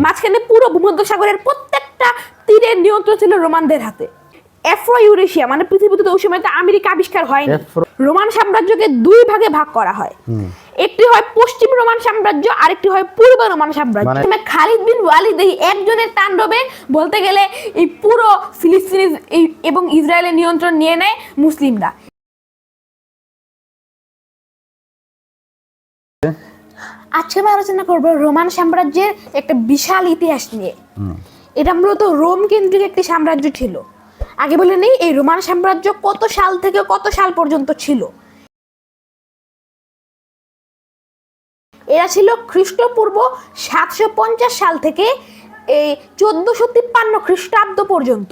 মাঝখানে পুরো ভূমধ্যসাগরের প্রত্যেকটা তীরের নিয়ন্ত্রণ ছিল রোমানদের হাতে। আফ্রো ইউরেশিয়া মানে পৃথিবীতে ওই সময় আমেরিকা আবিষ্কার হয়নি। রোমান সাম্রাজ্যকে দুই ভাগে ভাগ করা হয়, একটি হয় পশ্চিম রোমান সাম্রাজ্য, আরেকটি হয় পূর্ব রোমান সাম্রাজ্য। খালিদ বিন ওয়ালিদ এই একজনের তাণ্ডবে বলতে গেলে এই পুরো ফিলিস্তিন এবং ইসরায়েলের নিয়ন্ত্রণ নিয়ে নেয় মুসলিমরা। আজকে আমি আলোচনা করব রোমান সাম্রাজ্যের একটা বিশাল ইতিহাস নিয়ে। এটা মূলত রোম কেন্দ্রিক একটি সাম্রাজ্য ছিল। আগে বলে নেই এই রোমান সাম্রাজ্য কত সাল থেকে কত সাল পর্যন্ত ছিল। এরা ছিল খ্রিস্টপূর্ব 750 সাল থেকে এই 1453 খ্রিস্টাব্দ পর্যন্ত,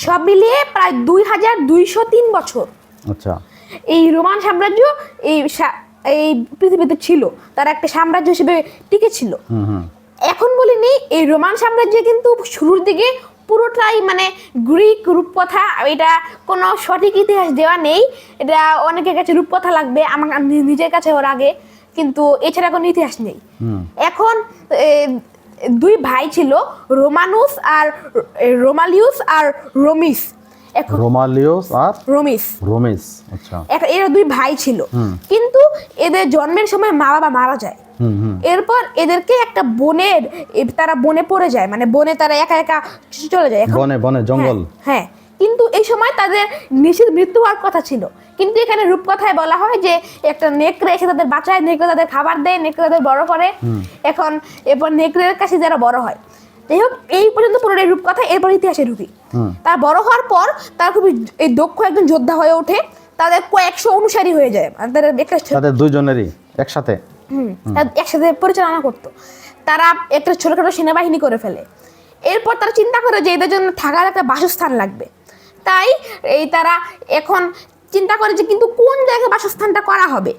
সব মিলিয়ে প্রায় 2203 বছর। আচ্ছা, এই রোমান সাম্রাজ্য এই পৃথিবীতে ছিল, তারা একটা সাম্রাজ্য হিসেবে টিকে ছিল। এখন বলিনি এই রোমান সাম্রাজ্যে কিন্তু শুরুর দিকে পুরোটাই মানে গ্রিক রূপকথা, এটা কোনো সঠিক ইতিহাস দেওয়া নেই, এটা অনেকের কাছে রূপকথা লাগবে, আমার নিজের কাছে ওর আগে, কিন্তু এছাড়া কোনো ইতিহাস নেই। এখন দুই ভাই ছিল, রোমানুস আর রোমালিউস আর রোমিস। রোমালিউস আর রোমিস। আচ্ছা, এরা দুই ভাই ছিল, কিন্তু এদের জন্মের সময় মা বাবা মারা যায়। এরপর এদেরকে একটা তারা বনে পড়ে যায়, মানে বনে তারা একা একা চলে যায়, বনে জঙ্গল। হ্যাঁ, কিন্তু এই সময় তাদের নিশ্চিত মৃত্যু হওয়ার কথা ছিল, কিন্তু এখানে রূপকথায় বলা হয় যে একটা নেকড়ে এসে তাদের বাঁচায়, নেকড়ে তাদের খাবার দেয়, নেকড়ে তাদের বড় করে। এরপর নেকড়ের কাছে যারা বড় হয়। যাই হোক, এই পর্যন্ত পুরোটাই রূপকথা। এরপর ইতিহাসে ঢুকি। তার বড় হওয়ার পর তারা খুবই এই দক্ষ একজন যোদ্ধা হয়ে ওঠে, তাদের কয়েকশো অনুসারী হয়ে যায়, তাদের দুইজনেরই একসাথে পরিচালনা করতো। তারা একটা ছোটখাটো সেনাবাহিনী করে ফেলে। এরপর তারা চিন্তা করে যে এদের জন্য থাকার একটা বাসস্থান লাগবে, তাই তারা এখন চিন্তা করে যে কিন্তু কোন জায়গায় বাসস্থানটা করা হবে।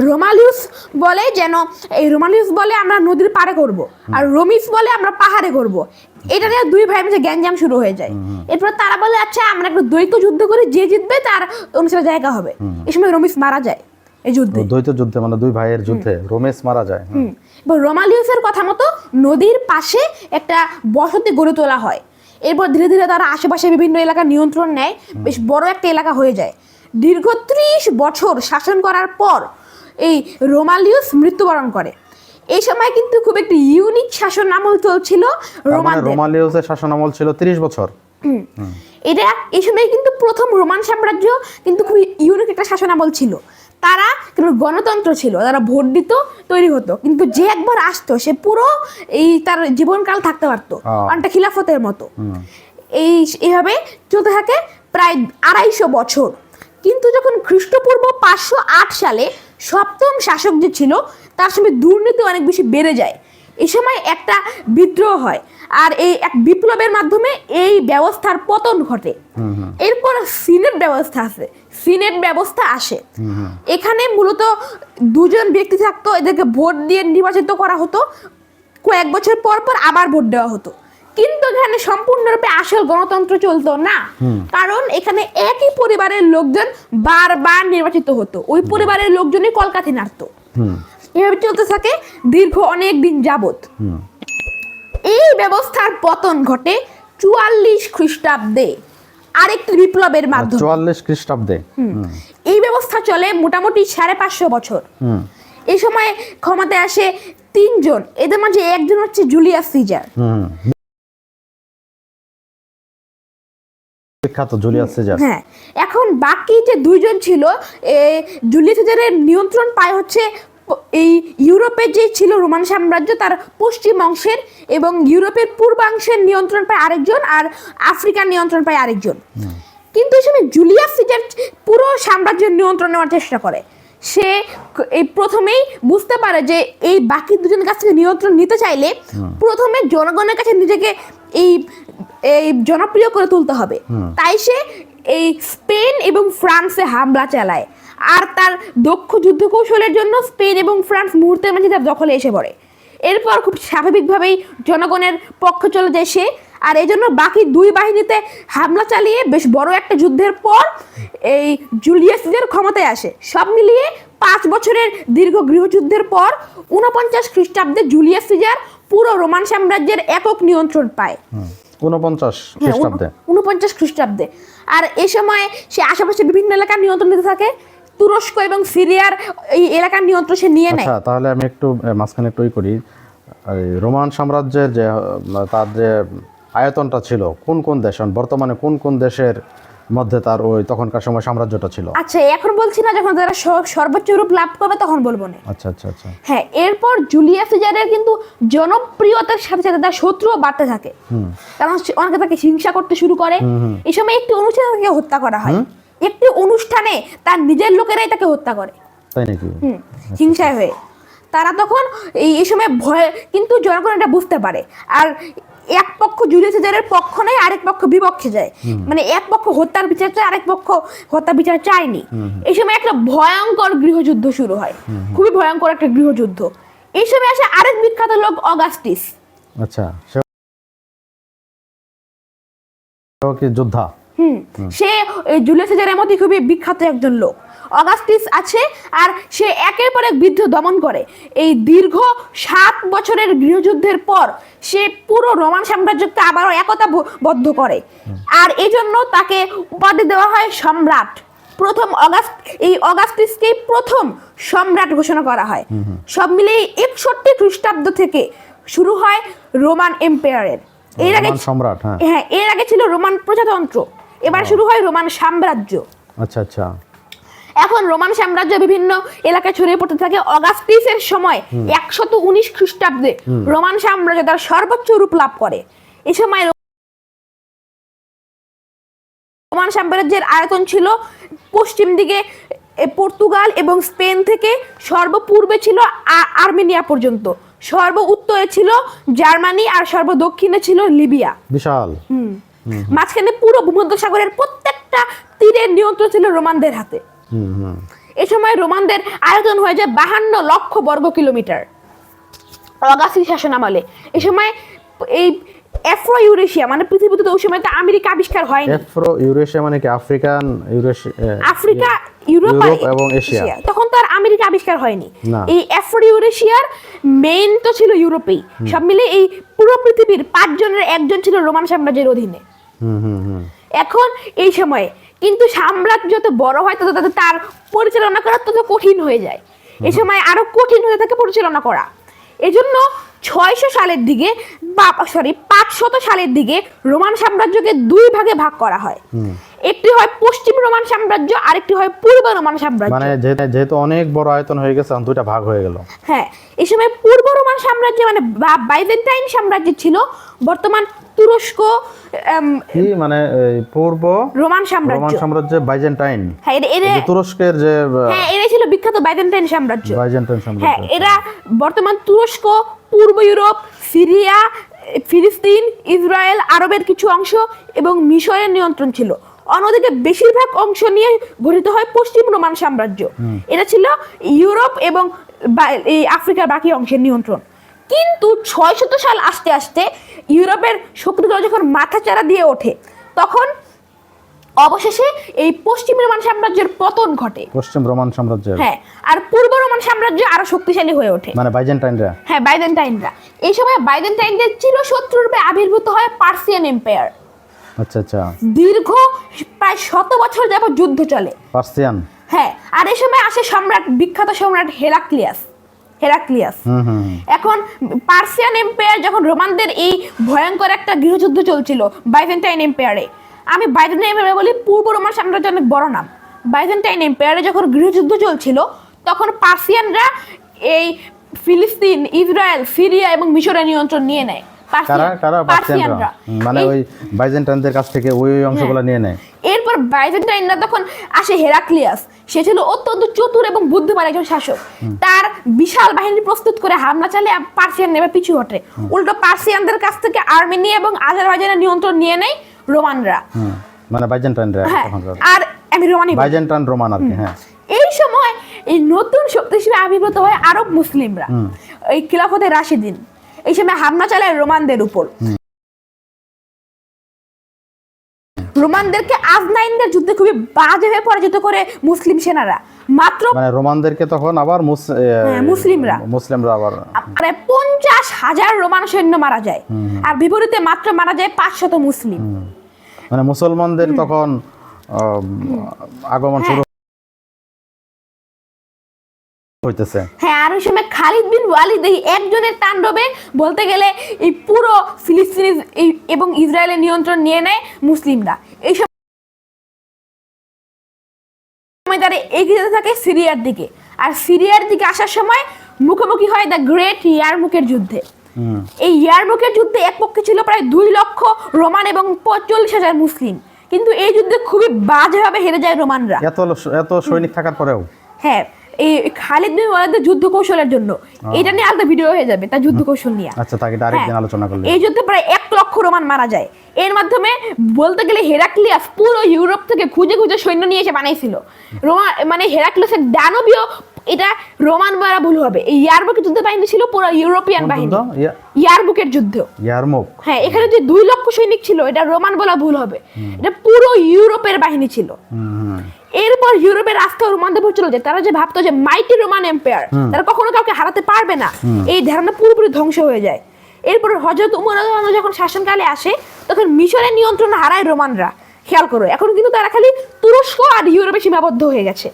রোমালিউস বলে আমরা নদীর পাড়ে করব, আর রোমিস বলে আমরা পাহাড়ে করব। এটা নিয়ে দুই ভাইয়ের মধ্যে গ্যাঞ্জাম শুরু হয়ে যায়। এরপর তারা বলে আচ্ছা আমরা একটু দ্বৈত যুদ্ধ করে, যে জিতবে তার অনুসারে জায়গা হবে। এই সময় রোমিস মারা যায় এই যুদ্ধে, দ্বৈত যুদ্ধে, মানে দুই ভাইয়ের যুদ্ধে রোমিস মারা যায়। রোমালিউসের কথা মতো নদীর পাশে একটা বসতি গড়ে তোলা হয়। এরপর ধীরে ধীরে তারা আশেপাশে বিভিন্ন এলাকা নিয়ন্ত্রণ নেয়, বেশ বড় একটা এলাকা হয়ে যায়। দীর্ঘ 30 বছর শাসন করার পর এই রোমালিউস মৃত্যুবরণ করে। এই সময় কিন্তু খুব একটি ইউনিক শাসন আমল চলছিল রোমানদের। রোমালিউসের শাসন আমল ছিল 30 বছর। এটা এই সময় কিন্তু প্রথম রোমান সাম্রাজ্য কিন্তু খুব ইউনিক একটা শাসন আমল ছিল। তারা কিন্তু গণতন্ত্র ছিল, তারা ভোট দিত, তৈরি হতো, কিন্তু যে একবার আসতো সে পুরো তার জীবনকাল থাকতে পারতো, অনেকটা খিলাফতের মতো। এইভাবে চলতে থাকে প্রায় 250 বছর। কিন্তু যখন খ্রিস্টপূর্ব 508 সালে সপ্তম শাসক যে ছিল তার সঙ্গে দুর্নীতি অনেক বেশি বেড়ে যায়। এই সময় একটা বিদ্রোহ হয়, আর এই এক বিপ্লবের মাধ্যমে এই ব্যবস্থার পতন ঘটে। এরপর সিনেট ব্যবস্থা আসে। এখানে মূলত দুজন ব্যক্তি থাকতো, এদেরকে ভোট দিয়ে নির্বাচিত করা হতো, কয়েক বছর পর পর আবার ভোট দেওয়া হতো। কিন্তু এখানে সম্পূর্ণরূপে আসল গণতন্ত্র চলতো না, কারণ এখানে একই পরিবারের লোকজন বারবার নির্বাচিত হতো, ওই পরিবারের লোকজনই কলকাঠি নাড়তো। এভাবে চলতে থাকে দীর্ঘ অনেক দিন যাবত। এই ব্যবস্থার পতন ঘটে 44 খ্রিস্টাব্দে আরেকটি বিপ্লবের মাধ্যমে। 44 খ্রিস্টাব্দে এই ব্যবস্থা চলে মোটামুটি 550 বছর। এই সময় ক্ষমতায় আসে 3 জন, এদের মাঝে একজন হচ্ছে জুলিয়াস সিজার। হ্যাঁ, এখন বাকি যে 2 জন ছিল, জুলিয়াস সিজারের নিয়ন্ত্রণ পায় হচ্ছে এই ইউরোপের যে ছিল রোমান সাম্রাজ্য তার পশ্চিম অংশের, এবং ইউরোপের পূর্বাংশের নিয়ন্ত্রণ পায় আরেকজন, আর আফ্রিকার নিয়ন্ত্রণ পায় আরেকজন। কিন্তু এই সময় জুলিয়াস সিজার পুরো সাম্রাজ্যের নিয়ন্ত্রণ নেওয়ার চেষ্টা করে। সে প্রথমেই বুঝতে পারে যে এই বাকি 2 জনের কাছ থেকে নিয়ন্ত্রণ নিতে চাইলে প্রথমে জনগণের কাছে নিজেকে এই জনপ্রিয় করে তুলতে হবে। তাই সে এই স্পেন এবং ফ্রান্সে হামলা চালায়, আর তার দক্ষ যুদ্ধ কৌশলের জন্য স্পেন এবং ফ্রান্স মুহূর্তের মাঝে তার দখলে এসে পড়ে। এরপর খুব স্বাভাবিকভাবেই জনগণের পক্ষে চলে যায় সে, আর এই জন্য বাকি 2 বাহিনীতে হামলা চালিয়ে বেশ বড় একটা যুদ্ধের পর এই জুলিয়াস সিজার ক্ষমতায় আসে। সব মিলিয়ে 5 বছরের দীর্ঘ গৃহযুদ্ধের পর 49 খ্রিস্টাব্দে জুলিয়াস সিজার পুরো রোমান সাম্রাজ্যের একক নিয়ন্ত্রণ পায়। 49 হ্যাঁ, খ্রিস্টাব্দে। 49 খ্রিস্টাব্দে। আর এই সময় সে আশেপাশে বিভিন্ন এলাকার নিয়ন্ত্রণ নিতে থাকে। তুরস্ক এবং সিরিয়ার এই এলাকার নিয়ন্ত্রণ সে নিয়ে নেয়। আচ্ছা, তাহলে আমি একটু মাঝখানে একটু করি। এই রোমান সাম্রাজ্যের যে তার যে আয়তনটা ছিল, কোন কোন দেশ, বর্তমানে কোন কোন দেশের মধ্যে তার ওই তখনকার সময় সাম্রাজ্যটা ছিল? আচ্ছা, এখন বলছি না, যখন তারা সর্বোচ্চ রূপ লাভ করবে তখন বলবো না। আচ্ছা আচ্ছা আচ্ছা। হ্যাঁ, এরপর জুলিয়াস সিজারের কিন্তু জনপ্রিয়তার সাথে সাথে তার শত্রুও বাড়তে থাকে, কারণ অনেকে তাকে হিংসা করতে শুরু করে। এই সময় একটি অনুষ্ঠানে তাকে হত্যা করা হয়। একটি অনুষ্ঠানে তার নিজের লোকেরাই তাকে হত্যা করে, তাই নাকি? হিংসায় হয়ে। তারা তখন এই সময় ভয়, কিন্তু জনগণ এটা বুঝতে পারে। আর এক পক্ষ জুলিয়াস সিজারের পক্ষ নেয়, আরেক পক্ষ বিপক্ষে যায়। মানে এক পক্ষ হত্যার বিচার চায়, আরেক পক্ষ হত্যার বিচার চায়নি। এই সময় একটা ভয়ঙ্কর গৃহযুদ্ধ শুরু হয়, খুবই ভয়ঙ্কর একটা গৃহযুদ্ধ। এই সময় আসে আরেক বিখ্যাত লোক অগাস্টিস। আচ্ছা, সেও কি যোদ্ধা? সে জুলিয়াস সিজারের মধ্যে খুবই বিখ্যাত একজন লোক। অগাস্টিস আছে, আর সে একের পর এক বিদ্রোহ দমন করে। এই দীর্ঘ 7 বছরের গৃহযুদ্ধের পর সে পুরো রোমান সাম্রাজ্যকে আবারও একতাবদ্ধ করে। আর এই জন্য তাকে উপাধি দেওয়া হয় সম্রাট। এই অগাস্টিসকেই প্রথম সম্রাট ঘোষণা করা হয়। সব মিলিয়ে 61 খ্রিস্টাব্দ থেকে শুরু হয় রোমান এম্পায়ারের। এর আগে সম্রাট, হ্যাঁ, এর আগে ছিল রোমান প্রজাতন্ত্র, এবার শুরু হয় রোমান সাম্রাজ্য। আচ্ছা আচ্ছা। এখন রোমান সাম্রাজ্য বিভিন্ন এলাকায় ছড়িয়ে পড়তে থাকে। অগাস্টিসের সময় 119 খ্রিস্টাব্দে রোমান সাম্রাজ্য তার সর্বোচ্চ রূপ লাভ করে। এই সময় রোমান সাম্রাজ্যের আয়তন ছিল পশ্চিম দিকে পর্তুগাল এবং স্পেন থেকে, সর্বপূর্বে ছিল আর্মেনিয়া পর্যন্ত, সর্ব উত্তরে ছিল জার্মানি, আর সর্ব দক্ষিণে ছিল লিবিয়া। বিশাল। মাঝখানে পুরো ভূমধ্যসাগরের প্রত্যেকটা তীরের নিয়ন্ত্রণ ছিল রোমানদের হাতে। এ সময় রোমানদের আয়তন হয়ে যায় 52 লক্ষ বর্গ কিলোমিটার অগাস্টিস শাসনামলে। এই সময় এই আফ্রো ইউরেশিয়া, মানে পৃথিবীতে তো ওই সময় তো আমেরিকা আবিষ্কার হয়নি। আফ্রো ইউরেশিয়া মানে কি? আফ্রিকান আফ্রিকা, ইউরোপ এবং এশিয়া। তখন তো আর আমেরিকা আবিষ্কার হয়নি। না। এই আফ্রো ইউরেশিয়ার মেইন তো ছিল ইউরোপেই। সব মিলে এই পুরো পৃথিবীর 5 জনের 1 জন ছিল রোমান সাম্রাজ্যের অধীনে। এখন এই সময়ে কিন্তু সাম্রাজ্য যত বড় হয় তত তার পরিচালনা করা তত কঠিন হয়ে যায়। এই সময় আরো কঠিন হয়ে থাকে পরিচালনা করা। এজন্য 500 সালের দিকে রোমান সাম্রাজ্যকে 2 ভাগে ভাগ করা হয়। একটি হয় পশ্চিম রোমান সাম্রাজ্য, আরেকটি হয় পূর্ব রোমান সাম্রাজ্য। মানে যেহেতু অনেক বড় আয়তন হয়ে গেছে, 2টা ভাগ হয়ে গেল। হ্যাঁ, এই সময় পূর্ব রোমান সাম্রাজ্য মানে বাইজেন্টাইন সাম্রাজ্য ছিল, বর্তমান তুরস্ক, মানে পূর্ব রোমান সাম্রাজ্য বাইজেন্টাইন। হ্যাঁ, এরা তুরস্কের যে হ্যাঁ, এরাই ছিল বিখ্যাত বাইজেন্টাইন সাম্রাজ্য। হ্যাঁ, সাম্রাজ্য। এরা বর্তমান তুরস্ক, পূর্ব ইউরোপ, সিরিয়া, ফিলিস্তিন, ইসরায়েল, আরবের কিছু অংশ এবং মিশরের নিয়ন্ত্রণ ছিল। অন্যদিকে বেশিরভাগ অংশ নিয়ে গঠিত হয় পশ্চিম রোমান সাম্রাজ্য। এটা ছিল ইউরোপ এবং এই আফ্রিকার বাকি অংশের নিয়ন্ত্রণ। কিন্তু 600 সাল আস্তে আস্তে ইউরোপের শক্তিগুলো যখন মাথাচাড়া দিয়ে ওঠে, তখন অবশেষে এই পশ্চিম রোমান সাম্রাজ্যের পতন ঘটে। পশ্চিম রোমান সাম্রাজ্য। হ্যাঁ, আর পূর্ব রোমান সাম্রাজ্য আরো শক্তিশালী হয়ে ওঠে, মানে বাইজেন্টাইনরা। হ্যাঁ, বাইজেন্টাইনরা। এই সময় বাইজেন্টাইনদের চিরশত্রু রূপে আবির্ভূত হয় পার্সিয়ান এম্পায়ার। আচ্ছা আচ্ছা। দীর্ঘ প্রায় 100 বছর যাবত যুদ্ধ চলে। পার্সিয়ান। হ্যাঁ, আর এই সময় আসে বিখ্যাত সম্রাট হেরাক্লিয়াস। এখন পার্সিয়ান এম্পায়ার যখন রোমানদের এই ভয়ঙ্কর একটা গৃহযুদ্ধ চলছিল বাইজেন্টাইন এম্পায়ারে, আমি বাইজেন্টাইন এম্পায়ার বলি, পূর্ব রোমান সাম্রাজ্য অনেক বড় নাম। বাইজেন্টাইন এম্পায়ারে যখন গৃহযুদ্ধ চলছিল, তখন পার্সিয়ানরা এই ফিলিস্তিন, ইসরায়েল, সিরিয়া এবং মিশরের নিয়ন্ত্রণ নিয়ে নেয়। পার্সিয়ানরা মানে ওই বাইজেন্টাইনদের কাছ থেকে ওই অংশগুলো নিয়ে নেয়। এরপর বাইজেন্টাইনরা তখন আসে হেরাক্লিয়াস। সে ছিল অত্যন্ত চতুর এবং বুদ্ধিমান একজন শাসক। তার বিশাল বাহিনী প্রস্তুত করে হামলা চালিয়ে পার্সিয়ান নেমে পিছু হটে। উল্টো পার্সিয়ানদের কাছ থেকে আর্মেনিয়া এবং আজারবাইজানের নিয়ন্ত্রণ নিয়ে নেয় রোমানরা। মানে বাইজেন্টাইনরা। আর আমি বাইজেন্টাইন রোমান আর কি। হ্যাঁ, এই সময় এই নতুন শক্তি হিসেবে আবির্ভূত হয় আরব মুসলিমরা, এই খিলাফতে রাশিদিন। এই সময় হামলা চালায় রোমানদের উপর। রোমানদেরকে আজনাইনদের যুদ্ধে খুবই বাজেভাবে পরাজিত করে মুসলিম সেনারা। মাত্র মানে রোমানদেরকে তখন আবার মুসলিমরা আবার প্রায় 50,000 রোমান সৈন্য মারা যায়, আর বিপরীতে মাত্র মারা যায় 500 মুসলিম। মানে মুসলমানদের তখন আগমন শুরু হইতেছে। হ্যাঁ, আর ওই সময় খালিদ বিন ওয়ালিদ এই একজনের তাণ্ডবে বলতে গেলে এই পুরো ফিলিস্তিন এবং ইসরায়েলের নিয়ন্ত্রণ নিয়ে নেয় মুসলিমরা। এই সময় তারা এগিয়ে যেতে থাকে সিরিয়ার দিকে, আর সিরিয়ার দিকে আসার সময় মুখোমুখি হয় দ্য গ্রেট ইয়ারমুকের যুদ্ধে। এই ইয়ারমুকের যুদ্ধে এক পক্ষে ছিল প্রায় 2 লক্ষ রোমান এবং 45,000 মুসলিম, কিন্তু এই যুদ্ধে খুবই বাজেভাবে হেরে যায় রোমানরা। এত সৈনিক থাকার পরেও। হ্যাঁ, এই খালিদ বিন ওয়ালিদের যুদ্ধ কৌশলের জন্য এটা নিয়ে আলাদা ভিডিও হয়ে যাবে, তার যুদ্ধ কৌশল নিয়ে। আচ্ছা, তাকে আরেকদিন আলোচনা করলে। এই যুদ্ধে প্রায় 1 লক্ষ রোমান মারা যায়। এর মাধ্যমে বলতে গেলে হেরাক্লিয়াস পুরো ইউরোপ থেকে খুঁজে খুঁজে সৈন্য নিয়ে এসে বানাইছিল। মানে হেরাক্লিয়াসের দানবীয়, এটা রোমান বলা ভুল হবে, এই ইয়ারমুকের যুদ্ধ বাহিনী ছিল পুরো ইউরোপিয়ান বাহিনী। ইয়ারমুকের যুদ্ধ, ইয়ারমুক, হ্যাঁ, এখানে যে 2 লক্ষ সৈনিক ছিল এটা রোমান বলা ভুল হবে, এটা পুরো ইউরোপের বাহিনী ছিল। এরপর ইউরোপের আস্থা রোমানদের উপর চলে যায়। তারা যে ভাবতো যে মাইটি রোমান এম্পায়ার, তারা কখনো কাউকে হারাতে পারবে না, এই ধারণা পুরোপুরি ধ্বংস হয়ে যায়। এরপর হযরত উমর রাদিয়াল্লাহু আনহু যখন শাসনকালে আসে, তখন মিশরের নিয়ন্ত্রণ হারায় রোমানরা। খেয়াল করো, এখন কিন্তু তারা খালি তুরস্ক আর ইউরোপে সীমাবদ্ধ হয়ে গেছে।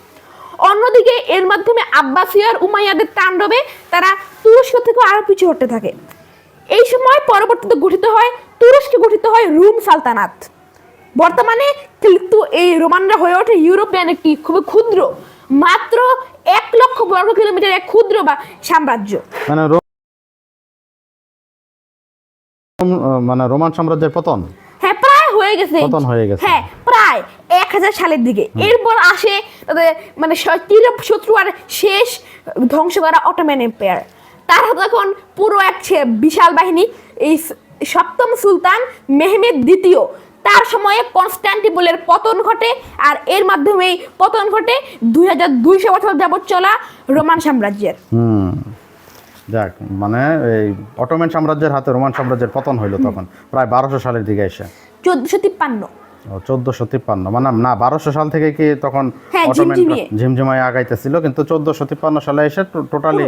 অন্যদিকে এর মাধ্যমে আব্বাসীয় আর উমাইয়াদের তাণ্ডবে তারা তুরস্ক থেকে আরো পিছু হতে থাকে। এই সময় পরবর্তীতে তুরস্কে গঠিত হয় রোম সালতানাত। বর্তমানে কিন্তু এই রোমানরা হয়ে ওঠে ইউরোপিয়ান একটি খুবই ক্ষুদ্র, মাত্র 1 লক্ষ বর্গ কিলোমিটার এক ক্ষুদ্র বা সাম্রাজ্য। মানে রোমান সাম্রাজ্যের পতন, হ্যাঁ, প্রায় হয়ে গেছে। হ্যাঁ, প্রায় 1000 সালের দিকে। এরপর আসে তাদের মানে শত্রু আর শেষ ধ্বংস করা অটোমান এম্পায়ার। তারা তখন পুরো এক বিশাল বাহিনী। এই 7ম সুলতান মেহমেদ দ্বিতীয়, তার সময়ে কনস্টান্টিনোপলের পতন ঘটে, আর এর মাধ্যমে পতন ঘটে 2200 বছর যাবত চলা রোমান সাম্রাজ্যের। যাক, মানে এই অটোমান সাম্রাজ্যের হাতে রোমান সাম্রাজ্যের পতন হইলো তখন প্রায় 1200 সালের দিকে এসে। 1453। 1453, মানে না 1200 সাল থেকে কি তখন অটোমান ঝিমঝিমায় আগাইতেছিল, কিন্তু 1453 সালে এসে টোটালি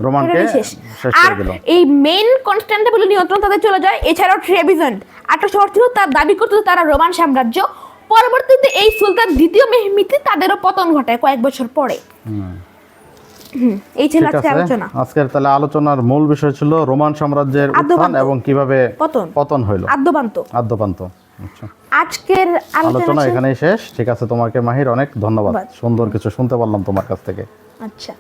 রোমানকে শেষ করে দিল। এই মেইন কনস্টান্টিনোপলের নিয়ন্ত্রণ তাদের চলে যায়। এছাড়াও ট্রেভিজেন্ট 1838 তার দাবি করতে তারা রোমান সাম্রাজ্য। পরবর্তীতে এই সুলতান দ্বিতীয় মেহমেদ তাদেরও পতন ঘটায় কয়েক বছর পরে। এই ছিল আজকের আলোচনা। আজকের তাহলে আলোচনার মূল বিষয় ছিল রোমান সাম্রাজ্যের উত্থান এবং কিভাবে পতন হলো, আদ্যপান্ত। আচ্ছা, আজকের আলোচনা এখানেই শেষ। ঠিক আছে, তোমাকে মাহির অনেক ধন্যবাদ। সুন্দর কিছু শুনতে পারলাম তোমার কাছ থেকে। আচ্ছা।